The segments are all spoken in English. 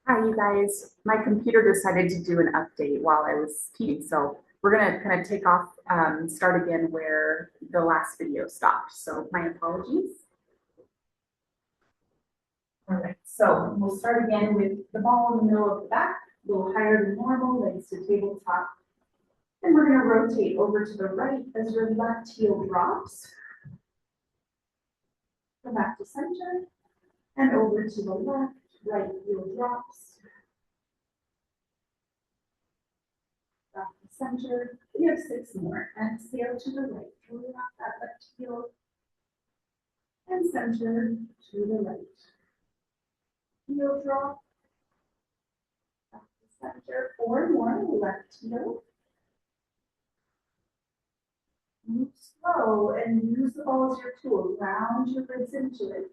Hi, you guys. My computer decided to do an update while I was speaking, so we're gonna kind of take off, start again where the last video stopped. So my apologies. All right, so we'll start again with the ball in the middle of the back, a little higher than normal, legs to tabletop. Then we're gonna rotate over to the right as your left heel drops. Come back to center and over to the left, right heel drops. Back to center. We have 6 more. Exhale to the right. Drop that left heel. And center to the right. Heel drop. Back to center. 4 more. Left heel. Move slow and use the ball as your tool. Round your ribs into it.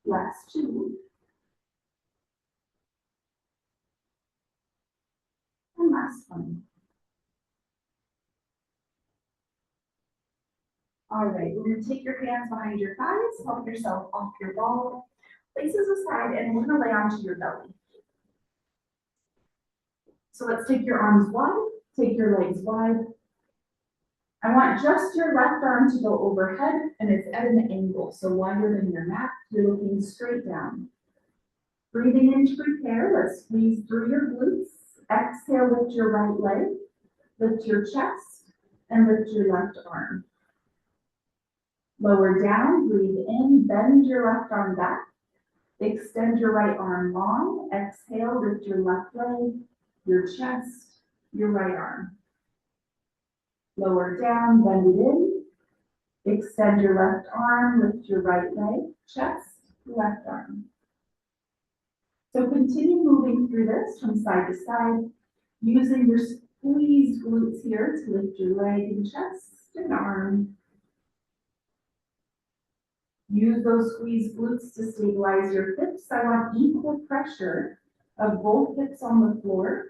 Last 2. And last 1. All right, we're going to take your hands behind your thighs, help yourself off your ball, faces aside, and we're going to lay onto your belly. So let's take your arms wide, take your legs wide. I want just your left arm to go overhead, and it's at an angle, so wider than your mat, you're looking straight down. Breathing in to prepare, let's squeeze through your glutes. Exhale, lift your right leg, lift your chest, and lift your left arm. Lower down, breathe in, bend your left arm back. Extend your right arm long. Exhale, lift your left leg, your chest, your right arm. Lower down, bend it in. Extend your left arm, lift your right leg, chest, left arm. So continue moving through this from side to side, using your squeezed glutes here to lift your leg and chest and arm. Use those squeezed glutes to stabilize your hips. I want equal pressure of both hips on the floor.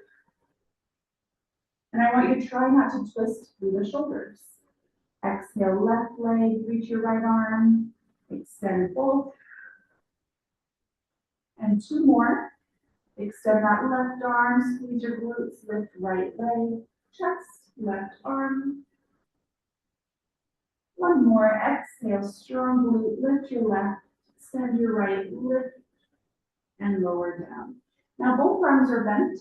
And I want you to try not to twist through the shoulders. Exhale, left leg, reach your right arm, extend both. And 2 more. Extend that left arm, squeeze your glutes, lift right leg, chest, left arm. 1 more, exhale, strong glute, lift your left, extend your right, lift, and lower down. Now both arms are bent.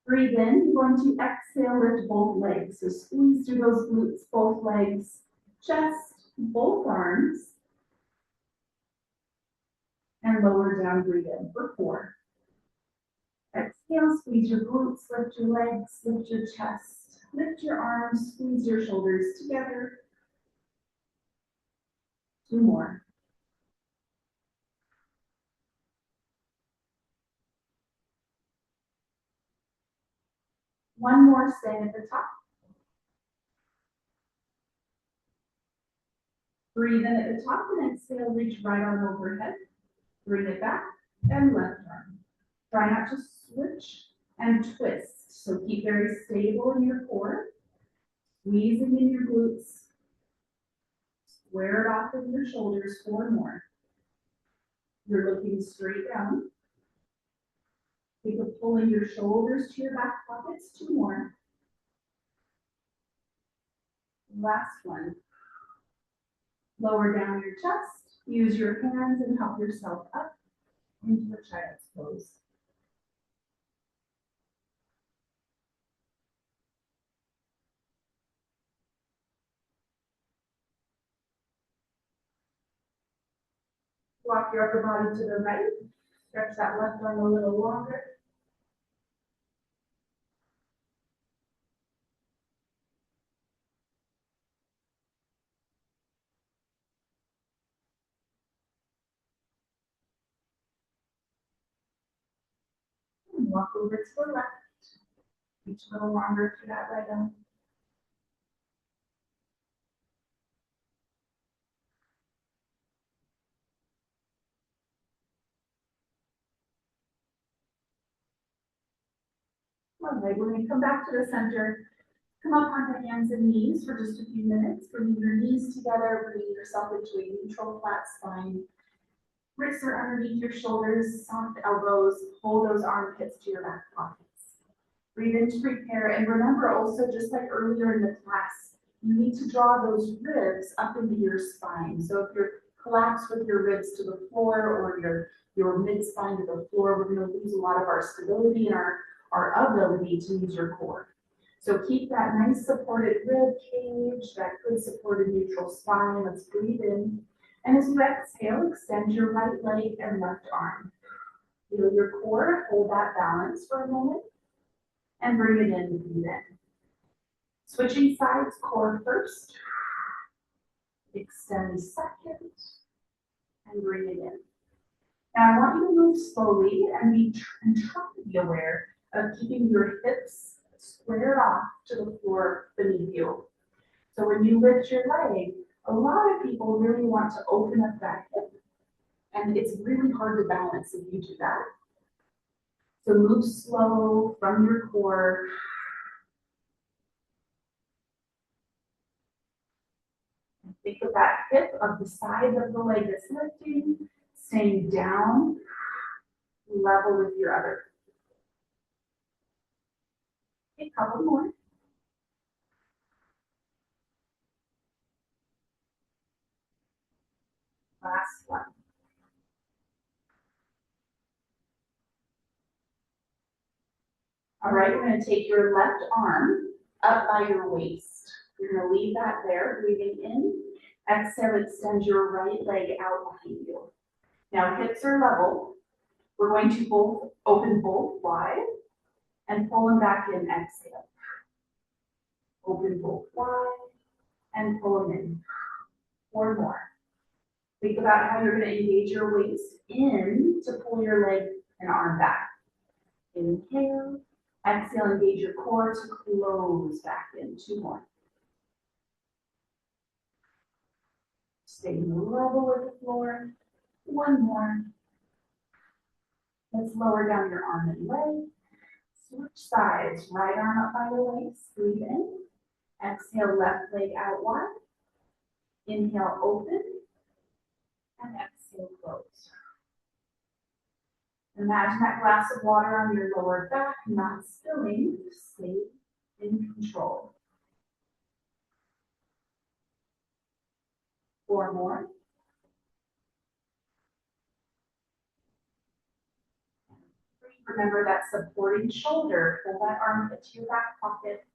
Breathe in, you're going to exhale, lift both legs. So squeeze through those glutes, both legs, chest, both arms. And lower down, breathe in for 4. Exhale, squeeze your glutes, lift your legs, lift your chest, lift your arms, squeeze your shoulders together. 2 more. One more, staying at the top. Breathe in at the top and exhale, reach right arm overhead. Bring it back and left arm. Try not to switch and twist. So keep very stable in your core. Squeezing in your glutes. Square it off with your shoulders. 4 more. You're looking straight down. Keep a pull in your shoulders to your back pockets. 2 more. Last one. Lower down your chest. Use your hands and help yourself up into a child's pose. Walk your upper body to the right. Stretch that left arm a little longer. And walk over to the left. Reach a little longer to that right arm. All right, we're going to come back to the center. Come up onto hands and knees for just a few minutes. Bring your knees together, bringing yourself into a neutral flat spine. Wrists are underneath your shoulders, soft elbows, pull those armpits to your back pockets. Breathe in to prepare, and remember also, just like earlier in the class, you need to draw those ribs up into your spine. So if you're collapsed with your ribs to the floor or your mid-spine to the floor, we're going to lose a lot of our stability and our ability to use your core. So keep that nice supported rib cage, that good supported neutral spine. Let's breathe in. And as you exhale, extend your right leg and left arm. Feel your core, hold that balance for a moment, and bring it in, breathe in. Switching sides, core first. Extend second, and bring it in. Now I want you to move slowly and try to be aware of keeping your hips squared off to the floor beneath you. So when you lift your leg, a lot of people really want to open up that hip, and it's really hard to balance if you do that. So move slow from your core. And think of that hip of the side of the leg that's lifting, staying down, level with your other. Okay, a couple more. Last one. All right, we're going to take your left arm up by your waist. You're going to leave that there, breathing in. Exhale, extend your right leg out behind you. Now hips are level. We're going to both open both wide and pull them back in, exhale. Open both wide and pull them in. 4 more. Think about how you're going to engage your waist in to pull your leg and arm back. Inhale. Exhale, engage your core to close back in. 2 more. Stay level with the floor. 1 more. Let's lower down your arm and leg. Switch sides. Right arm up by the waist. Breathe in. Exhale, left leg out wide. Inhale, open. And exhale, close. Imagine that glass of water on your lower back, not spilling. Stay in control. 4 more. Remember that supporting shoulder. Pull that armpit to your back pocket.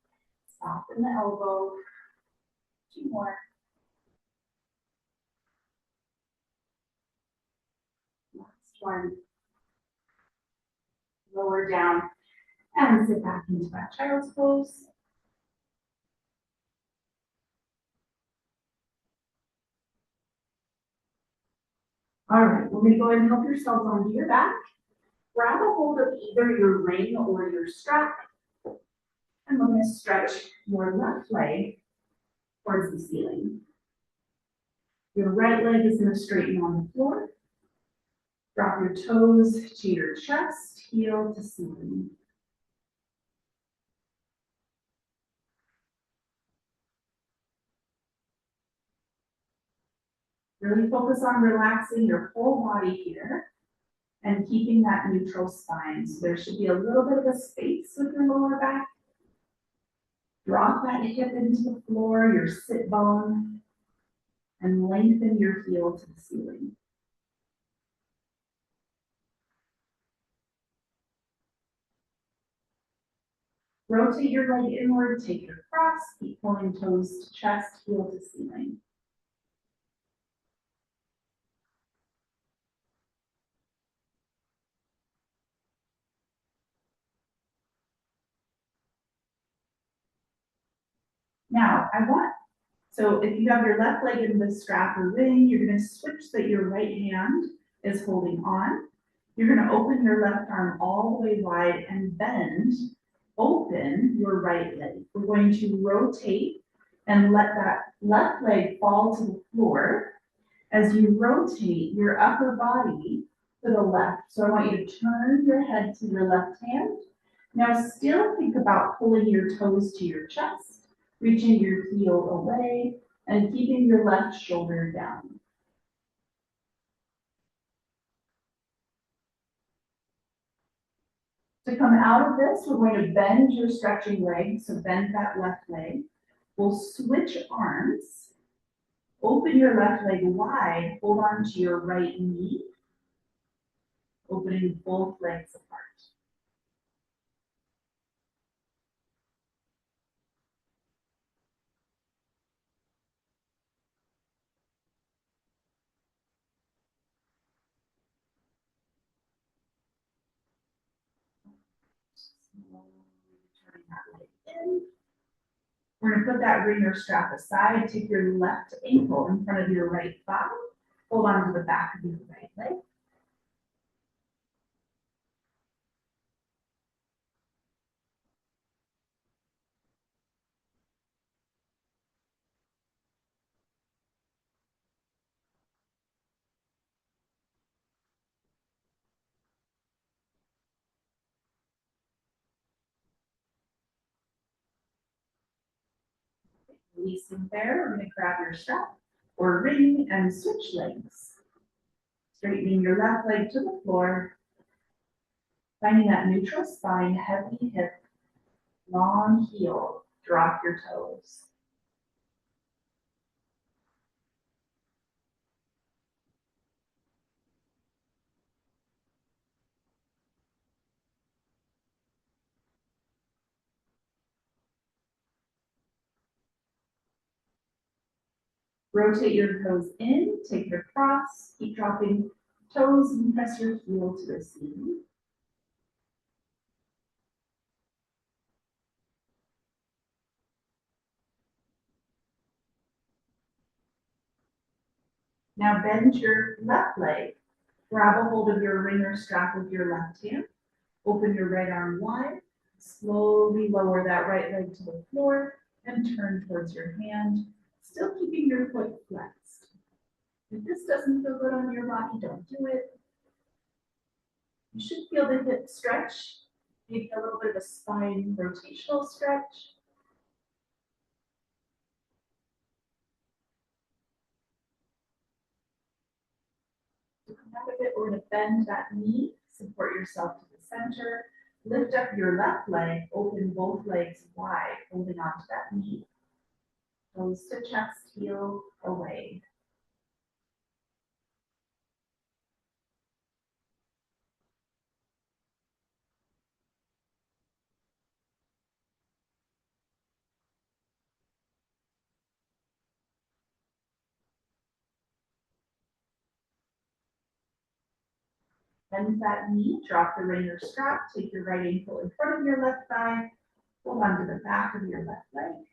Soften the elbow. 2 more. Last one. Lower down and sit back into that child's pose. All right, we're going to go ahead and help yourselves onto your back. Grab a hold of either your ring or your strap, and we're going to stretch your left leg towards the ceiling. Your right leg is going to straighten on the floor. Drop your toes to your chest, heel to ceiling. Really focus on relaxing your whole body here and keeping that neutral spine. So there should be a little bit of a space with your lower back. Drop that hip into the floor, your sit bone, and lengthen your heel to the ceiling. Rotate your leg inward, take your cross, keep pulling toes to chest, heel to ceiling. Now, so if you have your left leg in the strap or ring, you're going to switch so that your right hand is holding on. You're going to open your left arm all the way wide and bend, open your right leg. We're going to rotate and let that left leg fall to the floor. As you rotate your upper body to the left. So I want you to turn your head to your left hand. Now still think about pulling your toes to your chest, reaching your heel away, and keeping your left shoulder down. To come out of this, we're going to bend your stretching leg, so bend that left leg. We'll switch arms. Open your left leg wide, hold on to your right knee, opening both legs apart. Turning that leg in. We're going to put that ringer strap aside, take your left ankle in front of your right thigh, hold on to the back of your right leg. Releasing there, we're going to grab your strap or ring and switch legs. Straightening your left leg to the floor, finding that neutral spine, heavy hip, long heel, drop your toes. Rotate your toes in, take it across, keep dropping toes and press your heel to the seat. Now bend your left leg, grab a hold of your ringer strap with your left hand, open your right arm wide, slowly lower that right leg to the floor and turn towards your hand, still keeping your foot flexed. If this doesn't feel good on your body, don't do it. You should feel the hip stretch, maybe a little bit of a spine rotational stretch. To come out of it, we're going to bend that knee, support yourself to the center, lift up your left leg, open both legs wide, holding onto that knee. Toes to chest, heel away. Bend that knee, drop the ringer strap, take your right ankle in front of your left thigh, hold onto the back of your left leg.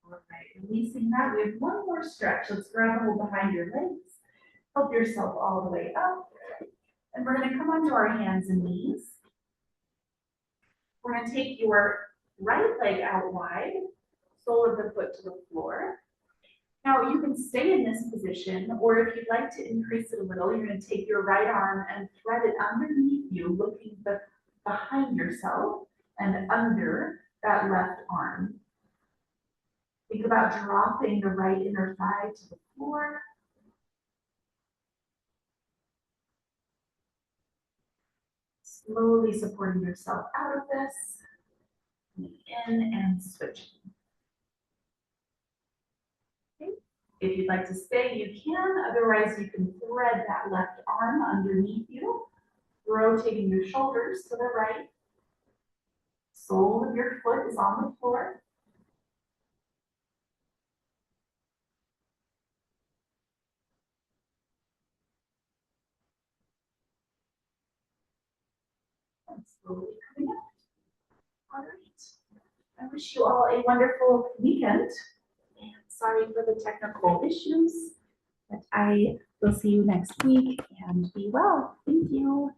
All right, releasing that, we have one more stretch. Let's grab a hold behind your legs, help yourself all the way up, and we're going to come onto our hands and knees. We're going to take your right leg out wide, sole of the foot to the floor. Now you can stay in this position, or if you'd like to increase it a little, you're going to take your right arm and thread it underneath you, looking behind yourself and under that left arm. Think about dropping the right inner thigh to the floor. Slowly supporting yourself out of this. In and switching. Okay. If you'd like to stay, you can. Otherwise, you can thread that left arm underneath you, rotating your shoulders to the right. Sole of your foot is on the floor. And slowly coming up. All right. I wish you all a wonderful weekend. And sorry for the technical issues, but I will see you next week and be well. Thank you.